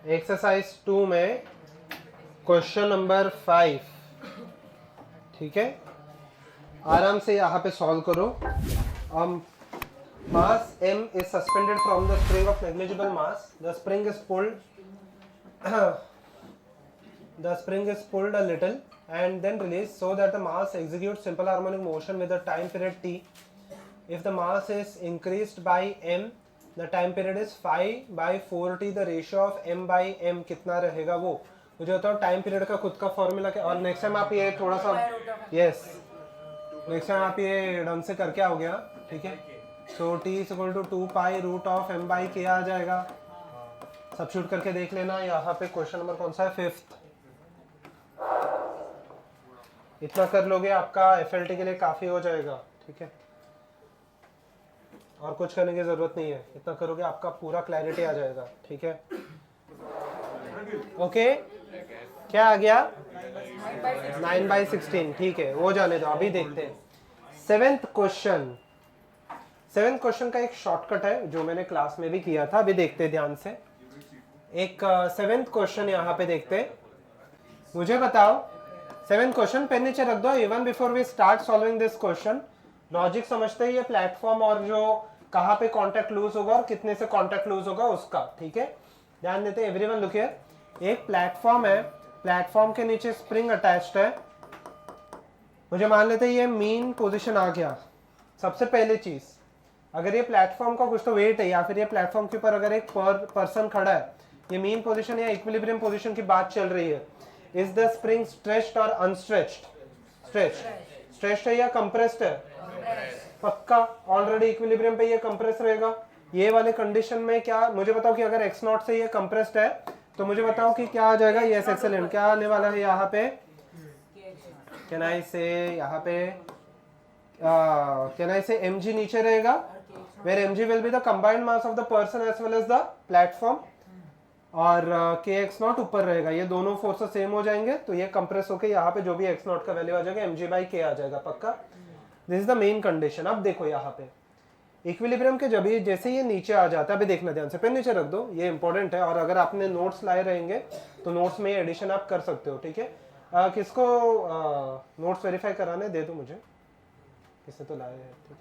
Exercise 2 में question number 5, ठीक है, आराम से यहाँ पे सॉल्व करो। मास m is suspended from the spring of negligible mass. The spring is pulled the spring is pulled a little and then released so that the mass executes simple harmonic motion with a time period t. If the mass is increased by m, the time period is phi by 4t. The ratio of m by m कितना रहेगा वो मुझे बताओ। Time period का खुद का formula क्या, और नेक्स्ट टाइम आप ये थोड़ा सा नेक्स्ट टाइम आप ये ढंग से करके आओगे, ठीक है। So t is equal to 2 pi root of m by k आ जाएगा। सब्स्टिट्यूट करके देख लेना। यहाँ पे क्वेश्चन नंबर कौन सा है, 5th। इतना कर लोगे आपका FLT के लिए काफी हो जाएगा, ठीक है। और कुछ करने की जरूरत नहीं है, इतना करोगे आपका पूरा क्लैरिटी आ जाएगा, ठीक है। ओके, क्या आ गया, 9/16, ठीक है, वो जाने दो। अभी देखते हैं 7th क्वेश्चन। 7th क्वेश्चन का एक शॉर्टकट है जो मैंने क्लास में भी किया था। अभी देखते हैं ध्यान से। एक 7th क्वेश्चन यहाँ पे देखते हैं। मुझे बताओ 7th क्वेश्चन, पेन नीचे रख दो। Even before we start solving this question, logic समझते ही ये प्लेटफॉर्म और जो कहाँ पे कांटेक्ट लूज होगा और कितने से कांटेक्ट लूज होगा उसका, ठीक है। ध्यान देते हैं। एवरीवन लुक हियर, एक प्लेटफॉर्म है, प्लेटफॉर्म के नीचे स्प्रिंग अटैच्ड है। मुझे मान लेते हैं ये मीन पोजीशन आ गया। सबसे पहले चीज, अगर ये प्लेटफॉर्म का कुछ तो वेट है या फिर ये प्लेटफॉर्म के ऊपर अगर एक पर्सन खड़ा है, ये मीन पोजीशन या इक्विलिब्रियम पोजीशन की बात चल रही है। इज द स्प्रिंग स्ट्रेच्ड और अनस्ट्रेच्ड? स्ट्रेच्ड है या कंप्रेस्ड है? पक्का ऑलरेडी इक्विलिब्रियम पे ये कंप्रेस रहेगा। ये वाले कंडीशन में क्या, मुझे बताओ कि अगर x0 से ये कंप्रेस्ड है तो मुझे बताओ कि क्या आ जाएगा। Yes, excellent. क्या आने वाला है यहाँ पे, कैन आई से यहाँ पे कैन आई से mg नीचे रहेगा, where mg will be the combined mass of the person as well as the platform, और kx0 ऊपर रहेगा। ये दोनों फोर्सेस सेम हो जाएंगे तो ये कंप्रेस होकर यहाँ पे जो भी x0 का वैल्यू आ जाएगा mg बाई k आ जाएगा, पक्का। This is the main condition. अब देखो यहाँ पे इक्विलिब्रियम के जब ये जैसे ये नीचे आ जाता है, अभी देखना ध्यान से, पेन नीचे रख दो, ये इंपॉर्टेंट है। और अगर आपने नोट्स लाए रहेंगे तो नोट्स में एडिशन आप कर सकते हो, ठीक है। किसको नोट्स वेरीफाई कराने दे दो मुझे, किसने तो लाए हैं, ठीक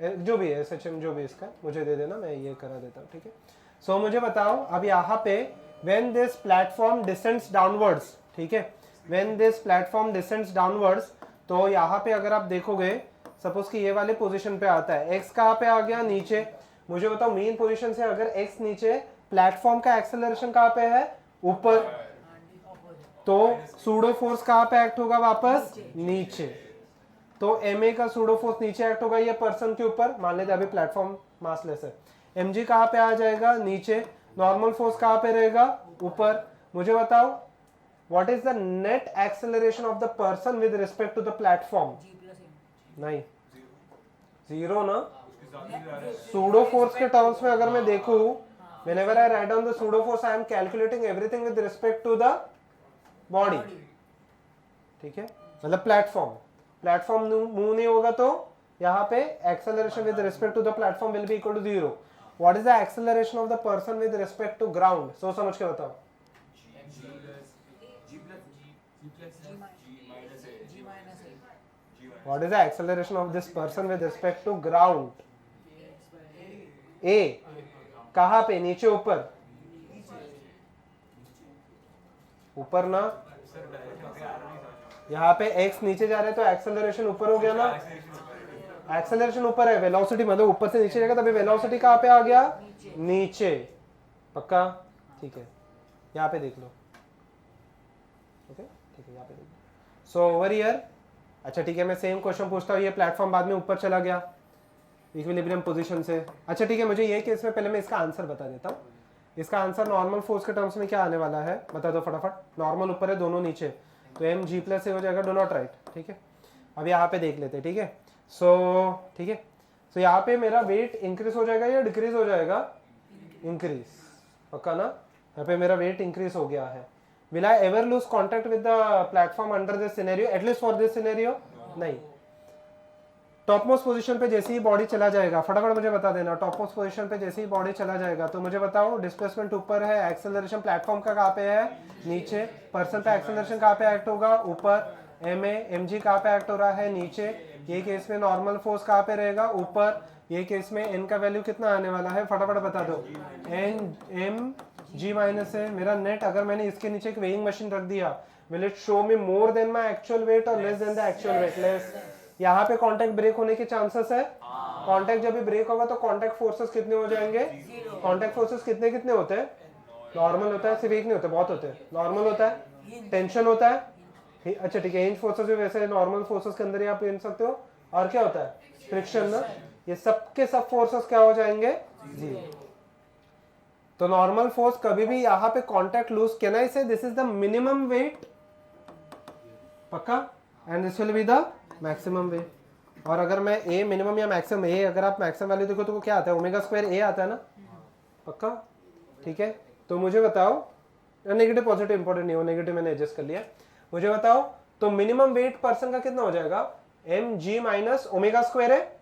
है। जो भी है SHM जो भी इसका मुझे दे देना, मैं ये करा देता हूँ, ठीक है। सो मुझे बताओ अब यहाँ पे when this platform descends downwards, ठीक है, when this platform descends downwards, तो यहाँ पे अगर आप देखोगे सपोज कि ये वाले पोजीशन पे आता है, x कहाँ पे आ गया, नीचे। मुझे बताओ मेन पोजीशन से अगर x नीचे, प्लेटफॉर्म का एक्सेलरेशन कहाँ पे है, ऊपर, तो सूडो फोर्स कहाँ पे एक्ट होगा, वापस नीचे। तो ma का सूडो फोर्स नीचे एक्ट होगा ये पर्सन के ऊपर, मान लेते अभी प्लेटफॉर्म मासलेस है। mg कहाँ पे आ जाएगा, नीचे। नॉर्मल फोर्स कहाँ पे रहेगा, ऊपर। मुझे बताओ what is the net acceleration of the person with respect to the platform? नहीं, जीरो ना। सूडो फोर्स के टर्म्स में अगर मैं देखूं, whenever I write down the pseudo force, I am calculating everything with respect to the body, ठीक है। मतलब प्लेटफॉर्म मूव नहीं होगा तो यहाँ पे acceleration with respect to the platform will be equal to 0। What is the acceleration of the person with respect to ground? सोच समझ के बताओ। What is the acceleration of this person with respect to ground? A कहाँ पे, नीचे ऊपर? ऊपर ना। यहाँ पे x नीचे जा रहे हैं तो एक्सेलरेशन ऊपर हो गया ना। एक्सेलरेशन ऊपर है, वेलोसिटी मतलब ऊपर से नीचे जाएगा, तभी वेलोसिटी कहाँ पे आ गया, नीचे, पक्का, ठीक है। यहाँ पे देख लो, ओके, ठीक है, यहाँ पे देख लो। सो ओवर हियर, अच्छा ठीक है, मैं सेम क्वेश्चन पूछता हूँ। ये प्लेटफॉर्म बाद में ऊपर चला गया इक्विलिब्रियम पोजीशन से। अच्छा ठीक है, मुझे ये केस में पहले मैं इसका आंसर बता देता हूँ। इसका आंसर नॉर्मल फोर्स के टर्म्स में क्या आने वाला है, बता दो फटाफट। नॉर्मल ऊपर है, दोनों नीचे, तो mg प्लस ए हो जाएगा, डू नॉट राइट, ठीक है। अब यहाँ पे देख लेते हैं, ठीक है। ठीक है, सो यहाँ पे मेरा वेट इंक्रीज हो जाएगा या डिक्रीज हो जाएगा, इंक्रीज, पक्का ना। यहाँ पे मेरा वेट इंक्रीज हो गया है। Will I ever lose contact with the platform under this scenario? At least for this scenario, नहीं। टॉप मोस्ट पोजीशन पे जैसे ही बॉडी चला जाएगा, फटाफट मुझे बता देना, टॉप मोस्ट पोजीशन पे जैसे ही बॉडी चला जाएगा तो मुझे बताओ डिस्प्लेसमेंट ऊपर है, एक्सेलरेशन प्लेटफॉर्म का कहाँ पे है, नीचे, पर्सन पे एक्सेलरेशन कहाँ पे एक्ट होगा, ऊपर, एम जी कहाँ पे एक्ट हो रहा है, नीचे, ये केस में नॉर्मल फोर्स कहाँ पे रहेगा, ऊपर, ये केस में एन का वैल्यू कितना आने वाला है, फटाफट बता दो, एन एम जी माइनस है मेरा नेट। अगर मैंने इसके नीचे एक वेइंग मशीन रख दिया, will it show me more than my actual weight और less than the actual weight? Less. यहाँ पे कांटेक्ट ब्रेक होने के चांसेस है, कांटेक्ट जब भी ब्रेक होगा तो कांटेक्ट फोर्सेस कितने हो जाएंगे, कांटेक्ट फोर्सेस कितने कितने होते हैं, नॉर्मल होता है, सिर्फ एक नहीं होते, बहुत होते हैं, नॉर्मल होता है, टेंशन होता है, अच्छा ठीक है, हिंज फोर्सेस भी वैसे नॉर्मल फोर्सेस के अंदर ही आप गिन सकते हो, और क्या होता है, फ्रिक्शन ना, ये सब के सब फोर्सेस क्या हो जाएंगे, जीरो। तो नॉर्मल फोर्स कभी भी यहाँ पे contact loose, can I say this is the minimum weight, पक्का, and this will be the maximum weight. और अगर मैं ए मिनिमम या मैक्सिमम, ए अगर आप मैक्सिमम वैल्यू देखो तो क्या आता है, ओमेगा स्क्वायर ए आता है ना, पक्का, ठीक है। तो मुझे बताओ, नेगेटिव पॉजिटिव इंपॉर्टेंट नहीं हो, नेगेटिव मैंने एडजस्ट कर लिया, मुझे बताओ तो मिनिमम वेट पर्सन का कितना हो जाएगा, m g minus omega square है,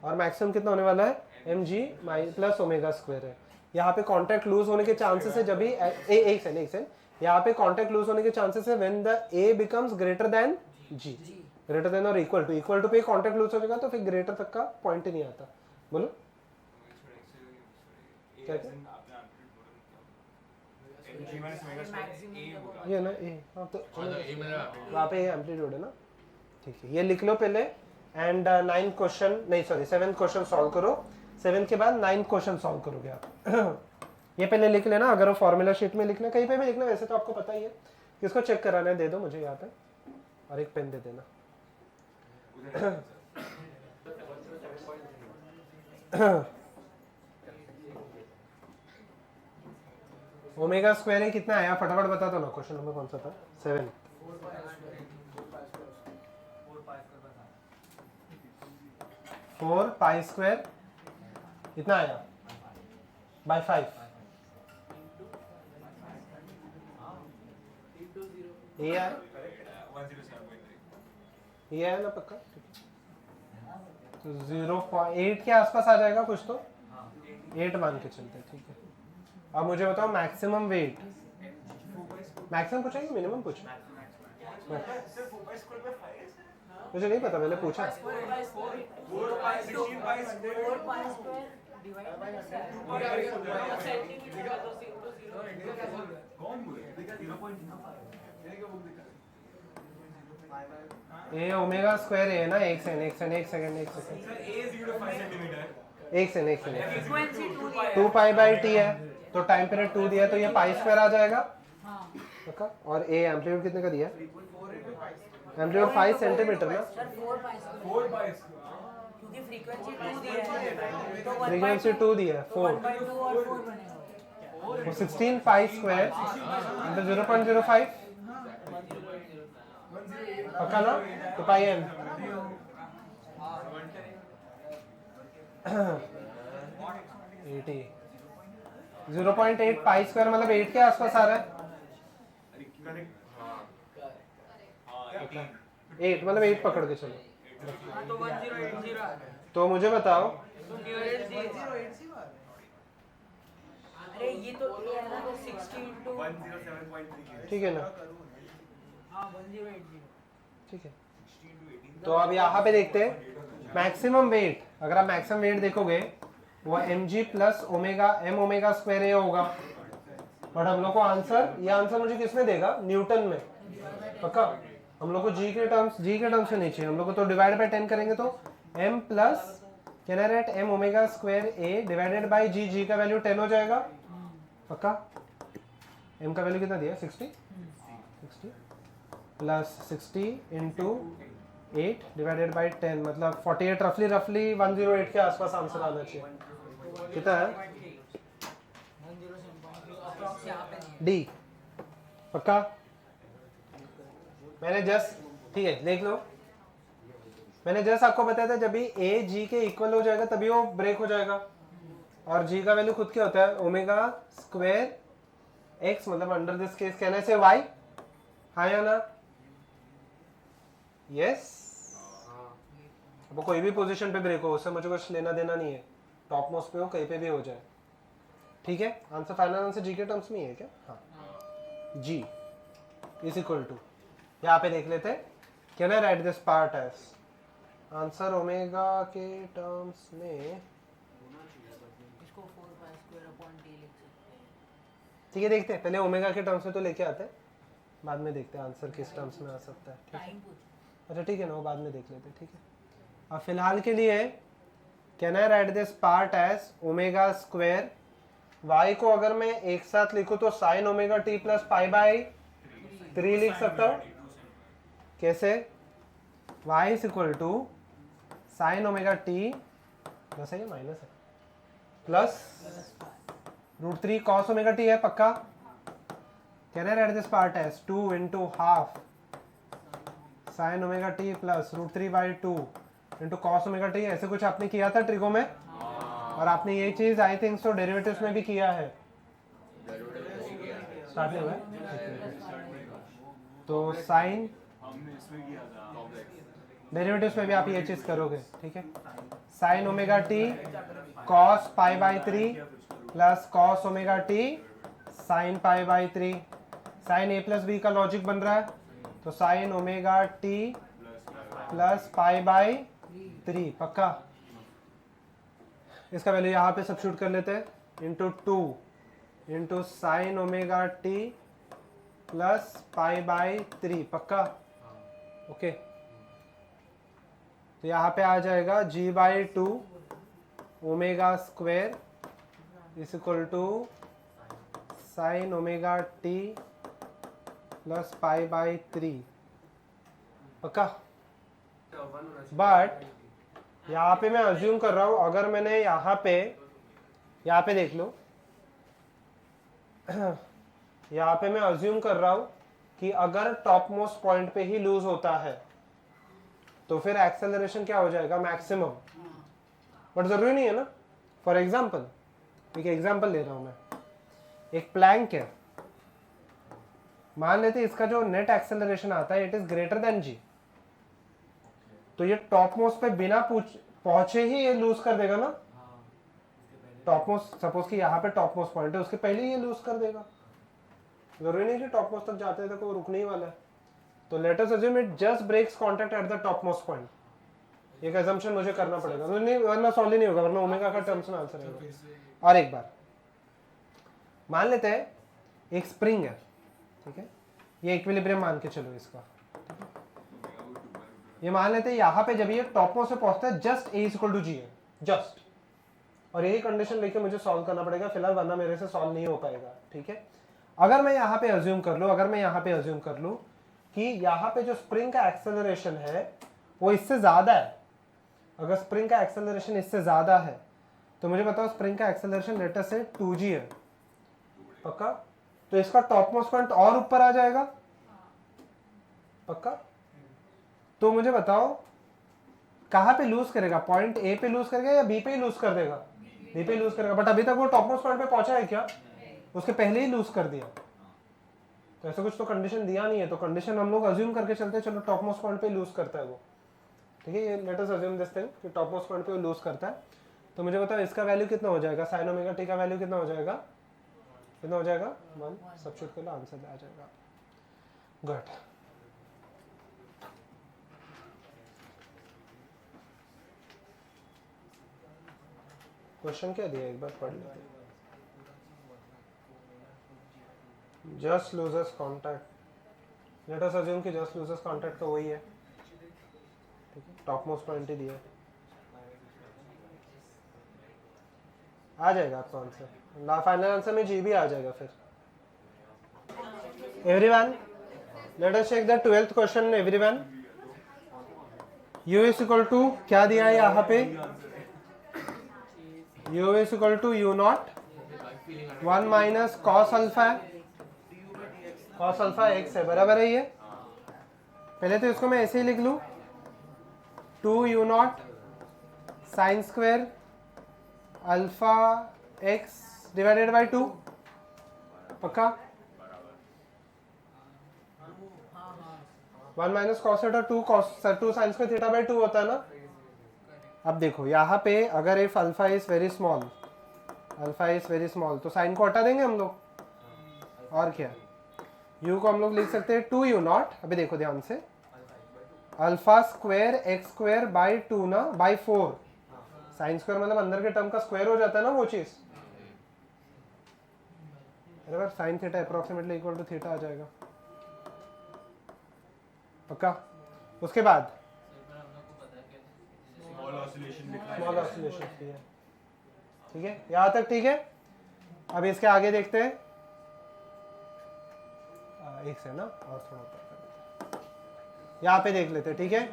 और मैक्सिमम कितना होने वाला है, m g plus omega square है। यहाँ पे कांटेक्ट लूज होने के चांसेस है जब भी एक सेकंड, यहाँ पे कांटेक्ट लूज होने के चांसेस है when the a becomes greater than g, greater than और इक्वल टू पे कांटेक्ट लूज हो जाएगा तो फिर ग्रेटर तक का पॉइंट ही नहीं आता। बोलो क्या ये ना ए, हाँ तो वहाँ पे एम्पलीट्यूड है ना, ठीक है, ये लिख लो पहले। एंड 9 क्वेश्चन नहीं सॉरी 7 क्वेश्चन सॉल्व करो, 7 के बाद 9 क्वेश्चन सॉल्व करोगे आप। ये पहले लिख लेना, अगर वो फॉर्मूला शीट में लिखना, कहीं पे भी लिखना, वैसे तो आपको पता ही है, किसको चेक कराना है दे दो मुझे यहाँ पे, और एक पेन दे देना। ओमेगा स्क्वायर है कितना आया, फटाफट बता दो ना, क्वेश्चन नंबर कौन सा था, 7। 4 पाई स्क्वायर कितना आया, बाय 5, ये है ना पक्का, तो 0.8 के आसपास आ जाएगा कुछ, तो 8 मान के चलते, ठीक है। अब मुझे बताओ मैक्सिमम वेट, मैक्सिमम पूछा कि मिनिमम पूछा, मुझे नहीं पता, मैंने पूछा, ये ओमेगा स्क्वायर है ना, एक सेकंड 2 पाई बाई टी है, तो टाइम पीरियड 2 दिया है, तो ये पाई स्क्वायर आ जाएगा, हाँ। और ए एम्पलीट्यूड कितने का दिया, एम्पलीट्यूड 5 सेंटीमीटर ना, क्योंकि फ्रीक्वेंसी 2 दिया है, तो फ्रीक्वेंसी 2 दिया है, 4 तो 16 पाई स्क्वायर इंटू 0.05, पक्का ना, तो पाई एन 80, 0.8 पाई स्क्वायर मतलब 8 के आसपास आ रहा है, 8 मतलब 8 पकड़ के चलो, तो 1080 तो मुझे बताओ, अरे ये तो ये है ना, तो 60 into 107.3 ठीक है ना, हाँ 1080, ठीक है। तो अब यहाँ पे देखते हैं मैक्सिमम वेट, अगर आप मैक्सिमम वेट देखोगे वो mg plus omega M omega square A होगा, बट हम लोग को आंसर, ये आंसर मुझे किसमें देगा, न्यूटन में, पक्का। हम लोग को जी के टर्म्स से नहीं चाहिए, हम लोग को तो डिवाइड बाय 10 करेंगे तो m plus can I write m omega square A divided by G का वैल्यू 10 हो जाएगा, पक्का। m का वैल्यू कितना दिया, 60 प्लस 60 इंटू 8 डिवाइडेड बाई 10 मतलब 48, रफली 108 के आसपास आंसर आना चाहिए, कितना है, डी, पक्का। मैंने जस्ट, ठीक है देख लो, मैंने जस्ट आपको बताया था जब भी ए जी के इक्वल हो जाएगा तभी वो ब्रेक हो जाएगा, और जी का वैल्यू खुद क्या होता है, ओमेगा स्क्वायर एक्स, मतलब अंडर दिस केस कहने से वाई, हाँ या ना, यस वो कोई भी पोजीशन पे ब्रेक हो उससे मुझे कुछ लेना देना नहीं है, टॉप मोस्ट पे हो कहीं पे भी हो जाए, ठीक है। आंसर फाइनल आंसर जी के टर्म्स में ही है क्या? हाँ, जी इज इक्वल टू, यहाँ पे देख लेते हैं, can I write this part as answer omega के टर्म्स में, इसको 4 पाई स्क्वायर अपॉन टी लिख सकते हैं। ठीक है। देखते हैं पहले ओमेगा के टर्म्स में तो लेके आते हैं, बाद में देखते हैं आंसर किस टर्म्स में आ सकता है, ठीक है। टाइम पूछ। अच्छा ठीक है ना, वो बाद में देख लेते हैं, ठीक है। अब फिलहाल के लिए can I write this part as omega square, y को अगर मैं एक साथ लिखूं तो sine omega t plus pi by 3 लिख सकता हूं। कैसे? y is equal to sine omega t plus है या माइनस है, प्लस √3 कॉस ओमेगा टी है पक्का। Can I write this part as 2 into half sine omega t plus √3/2 into cos omega t, ऐसे कुछ आपने किया था ट्रिगो में, और आपने ये चीज आई थिंक सो डेरिवेटिव्स में भी किया है, स्टार्ट में हुआ है? तो साइन डेरिवेटिव्स में भी आप ये चीज करोगे, ठीक है। Sine omega t cos pi by 3 plus cos omega t sine pi by 3, sine a plus b का लॉजिक बन रहा है, तो sine omega t plus pi by 3 पक्का। इसका वैल्यू यहाँ पे सब्स्टिट्यूट कर लेते हैं, into 2 into sine omega t plus pi by 3 पक्का, ओके। तो यहाँ पे आ जाएगा g/2 omega square is equal to sine omega t plus pi by 3 पक्का। बट यहाँ पे मैं अज्यूम कर रहा हूँ, अगर मैंने यहाँ पे देख लो यहाँ पे मैं अज्यूम कर रहा हूँ कि अगर टॉप मोस्ट पॉइंट पे ही लूज होता है तो फिर एक्सेलरेशन क्या हो जाएगा? मैक्सिमम। बट जरूरी नहीं है ना। फॉर एग्जाम्पल, एक एग्जाम्पल ले रहा हूँ मैं, एक प्लैंक है, मान लेते इसका जो नेट एक्सेलरेशन आता है इट इज ग्रेटर देन जी, तो ये टॉप मोस्ट पे बिना पहुंचे ही ये लूज कर देगा ना। टॉप मोस्ट, सपोज कि यहाँ पे टॉप मोस्ट पॉइंट है, उसके पहले ही ये लूज कर देगा, जरूरी नहीं कि टॉप मोस्ट तक जाते तक वो रुकने ही वाला है। तो let us assume it just breaks contact at the top most point, एक अजम्पशन मुझे करना पड़ेगा, नहीं वरना सॉल्व ही नहीं होगा, वरना ओमेगा का टर्म्स में आंसर आएगा। और एक बार मान लेते हैं एक स्प्रिंग है, ठीक है, ये इक्विलिब्रियम मान के चलो इसका, ये मान लेते हैं यहाँ पे जब ये टॉप मोस्ट पे पहुंचता है जस्ट a इक्वल टू जी है, जस्ट, और यही कंडीशन लेके मुझे सॉल्व करना पड़ेगा फिलहाल, वरना मेरे से सॉल्व नहीं हो पाएगा, ठीक है। अगर मैं यहाँ पे अज्यूम कर लूँ कि यहाँ पे जो स्प्रिंग का एक्सेलरेशन है वो इससे ज्यादा है, अगर स्प्रिंग का एक्सेलरेशन इससे ज्यादा है तो मुझे बताओ स्प्रिंग का एक्सेलरेशन लेटर से 2g है पक्का, तो इसका टॉप मोस्ट पॉइंट और ऊपर आ जाएगा पक्का। तो मुझे बताओ कहाँ पे लूज करेगा, पॉइंट ए पे लूज करेगा या बी पे ही लूज कर देगा? बी पे लूज करेगा, बट अभी तक वो टॉप मोस्ट पॉइंट पे पहुंचा है क्या? उसके पहले ही लूज कर दिया, तो ऐसा कुछ तो कंडीशन दिया नहीं है, तो कंडीशन हम लोग अज्यूम करके चलते हैं, चलो टॉप मोस्ट पॉइंट पे लूज करता है वो, ठीक है। ये late us assume this thing कि टॉप मोस्ट पॉइंट पे वो लूज करता है, तो मुझे बताओ इसका वैल्यू कितना हो जाएगा, साइन ओमेगा टी का वैल्यू कितना हो जाएगा, 1 सब्स्टिट्यूट कर लो, आंसर आ जाएगा। गुड। क्वेश्चन क्या दिया एक बार पढ़ लेते हैं। Just losers contact, late us assume कि जस्ट लूजर्स कॉन्टैक्ट तो वही है, ठीक है, टॉप मोस्ट पॉइंट ही दिया है, आ जाएगा आपका आंसर, फाइनल आंसर में जी भी आ जाएगा फिर। Everyone let us check the 12th question. Everyone, u is equal to क्या दिया है यहाँ पे, u is equal to u0 1 minus cos alpha है, कॉस अल्फा x है, बराबर है ये। पहले तो इसको मैं ऐसे ही लिख लूं 2u0 sine square alpha x divided by 2 पक्का। 1 minus cos theta 2 sine square theta by 2 होता है ना, अब देखो यहाँ पे अगर if alpha is very small, तो साइन को हटा देंगे हम लोग, और क्या, u को हम लोग लिख सकते हैं 2u0। अभी देखो ध्यान से, alpha square x square by 2 ना, बाई 4, साइन स्क्वायर मतलब अंदर के टर्म का स्क्वायर हो जाता है ना वो चीज, बराबर, sine theta approximately equal to theta आ जाएगा, पक्का। उसके बाद स्मॉल ऑसिलेशन भी है, ठीक है, यहाँ तक ठीक है। अब इसके आगे देखते हैं, एक से ना और थोड़ा ऊपर कर देते हैं, यहाँ पे देख लेते हैं, ठीक है।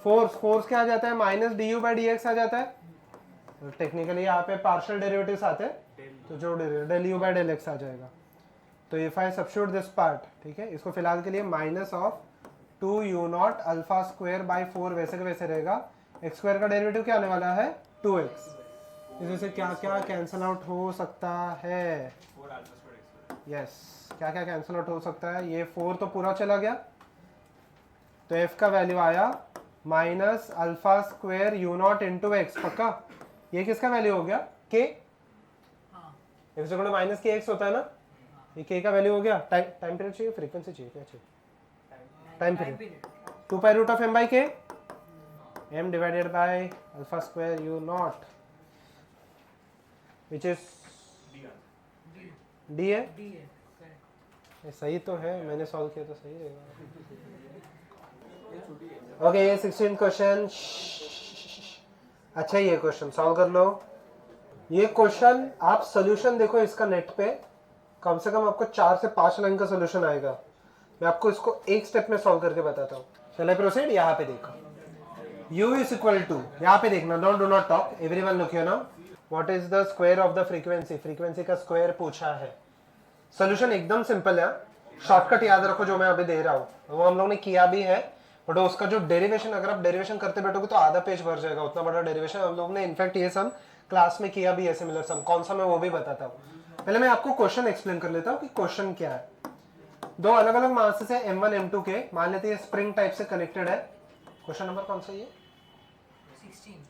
फोर्स क्या आ जाता है, minus D U by D X आ जाता है, तो टेक्निकली यहाँ पे पार्शियल डेरिवेटिव्स आते हैं, तो जो del U by del X आ जाएगा। तो if I substitute this part, ठीक है, इसको फिलहाल के लिए minus of 2u0 alpha square by 4 वैसे का वैसे रहेगा, एक्स स्क्वायर का डेरिवेटिव क्या आने वाला है 2x, इसमें से क्या क्या कैंसल आउट हो सकता है, यस, क्या क्या कैंसल आउट हो सकता है, ये 4 तो पूरा चला गया, तो f का वैल्यू आया minus alpha square u0 into x, पक्का। ये किसका वैल्यू हो गया, k, x equal to minus k x होता है ना, ये k का वैल्यू हो गया। टाइम पीरियड चाहिए, फ्रीक्वेंसी चाहिए, क्या चाहिए, time period, 2 pi root of m by k, m divided by alpha square u0 which is d है, ये सही तो है, मैंने सॉल्व किया तो सही रहेगा। ओके, ये 16 क्वेश्चन, अच्छा ये क्वेश्चन सॉल्व कर लो। ये क्वेश्चन आप सोल्यूशन देखो इसका नेट पे, कम से कम आपको 4 से 5 लाइन का सोल्यूशन आएगा। मैं आपको इसको एक स्टेप में सॉल्व करके बताता हूँ। चलिए प्रोसीड। यहाँ पे देखो u इज इक्वल टू, यहाँ पे देखना, do not talk, everyone look here now, what is the square of the frequency, frequency का स्क्वायर पूछा है। सोल्यूशन एकदम सिंपल है, शॉर्टकट याद रखो जो मैं अभी दे रहा हूँ, वो हम लोग ने किया भी है, बट उसका जो डेरिवेशन, अगर आप डेरिवेशन करते बैठोगे तो आधा पेज भर जाएगा, उतना बड़ा डेरिवेशन हम लोग ने इनफैक्ट ये सम क्लास में किया भी है, सिमिलर सम, कौन सा मैं वो भी बताता हूँ। पहले मैं आपको क्वेश्चन एक्सप्लेन कर लेता हूँ कि क्वेश्चन क्या है। दो अलग अलग मासेस है m1 m2 के, मान लेते हैं स्प्रिंग टाइप से कनेक्टेड है। क्वेश्चन नंबर कौन सा ये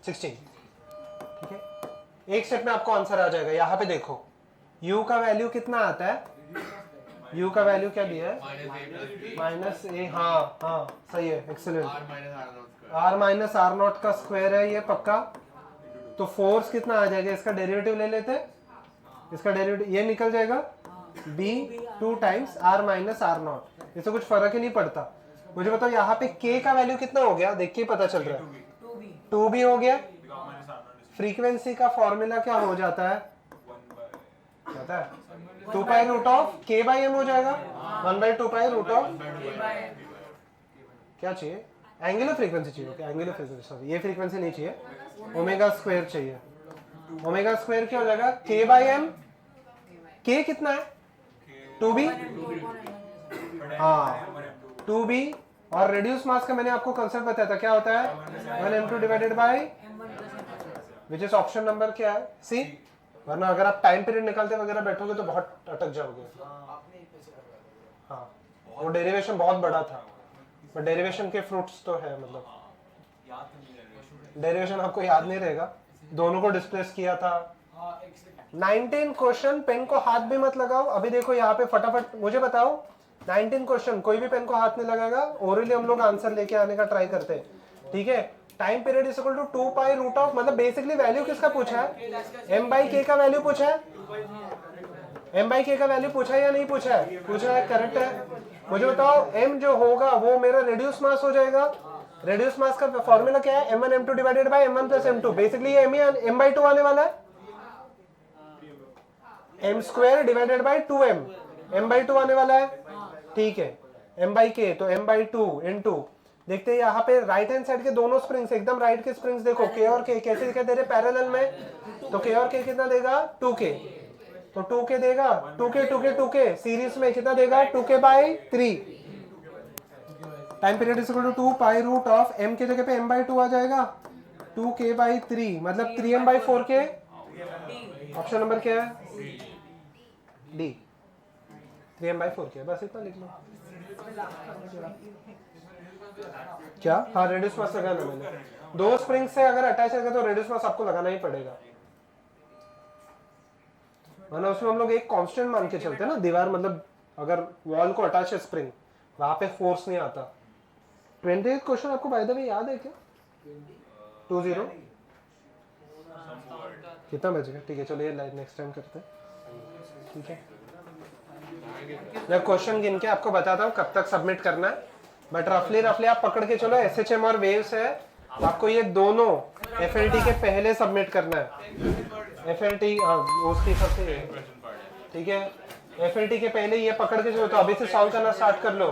16, ठीक है। एक स्टेप में आपको आंसर आ जाएगा। यहाँ पे देखो u का वैल्यू कितना आता है, u का वैल्यू क्या दिया है, माइनस ए, हाँ हाँ सही है, excellent, r minus r not का स्क्वायर है ये, पक्का। तो फोर्स कितना आ जाएगा, इसका डेरिवेटिव ले लेते, इसका डेरिवेटिव ये निकल जाएगा b 2 times r minus r not, इससे कुछ फर्क ही नहीं पड़ता। मुझे बताओ यहाँ पे k का वैल्यू कितना हो गया, देख के पता चल रहा है 2b हो गया। फ्रीक्वेंसी का फॉर्मूला क्या हो जाता है, पता है, 2 pi root of k by m हो जाएगा, 1/2 पाई रूट ऑफ, क्या चाहिए, एंगुलर फ्रीक्वेंसी चाहिए, ओके एंगुलर फ्रीक्वेंसी, सॉरी ये फ्रीक्वेंसी नहीं चाहिए, ओमेगा स्क्वायर चाहिए। ओमेगा स्क्वायर क्या हो जाएगा, k बाई एम, k कितना है 2b, हाँ 2b, और रेड्यूस मास का मैंने आपको कंसेप्ट बताया था, क्या होता है 1m2 divided by, which is option number क्या है सी, वरना अगर आप टाइम पीरियड निकालते वगैरह बैठोगे तो बहुत अटक जाओगे। हाँ वो डेरिवेशन बहुत बड़ा था, बट डेरिवेशन के फ्रूट्स तो है, मतलब डेरिवेशन आपको याद नहीं रहेगा, दोनों को डिस्प्लेस किया था। 19 क्वेश्चन, पेन को हाथ भी मत लगाओ। अभी देखो यहाँ पे फटाफट मुझे बताओ, 19 क्वेश्चन, कोई भी पेन को हाथ नहीं लगाएगा, ओरली हम लोग आंसर लेके आने का ट्राई करते हैं, ठीक है। Time period is equal to 2 pi root of, मतलब बेसिकली वैल्यू किसका पूछा है, m बाई k का वैल्यू पूछा है, m बाई k का वैल्यू पूछा है या नहीं पूछा है, पूछा है, करेक्ट है। मुझे बताओ m जो होगा वो मेरा रेड्यूस मास हो जाएगा। रेड्यूस मास का फॉर्मूला क्या है, m1 m2 divided by m1 plus m2, basically ये m बाई 2 आने वाला है, m square divided by 2m, m by 2 आने वाला है, ठीक है। m बाई k तो m बाई 2 इनटू, देखते हैं यहाँ पे राइट हैंड साइड के दोनों स्प्रिंग्स, एकदम राइट के स्प्रिंग्स देखो, k और k कैसे दिखाई दे रहे पैरेलल में, तो k और k कितना देगा 2k, तो 2k देगा, 2k 2k 2k सीरीज में कितना देगा 2k by 3। Time period is equal to 2 pi root of m की जगह पे m बाई 2 आ जाएगा, 2k बाई 3 मतलब 3m by 4k। Option number क्या है d, 3m बाई 4k, बस इतना लिख लो। क्या? हाँ रेडियस मास लगाना मैंने, 2 स्प्रिंग से अगर अटैच रहेगा तो रेडियस मास आपको लगाना ही पड़ेगा, वरना उसमें हम लोग एक कांस्टेंट मान के चलते हैं ना, दीवार मतलब अगर वॉल को अटैच है स्प्रिंग, वहां पे फोर्स नहीं आता। 28 क्वेश्चन आपको बाय द वे याद है क्या? 20 कितना बचेगा? ठीक है चलो ये नेक्स्ट टाइम करते हैं, ठीक है। मैं क्वेश्चन गिन के आपको बताता हूँ कब तक सबमिट करना है, बट रफली आप पकड़ के चलो, SHM और वेव्स है, आपको ये दोनों FLT के पहले सबमिट करना है। FLT उसके हिसाब से, ठीक है, FLT के पहले ये पकड़ के चलो, तो अभी से सॉल्व करना स्टार्ट कर लो।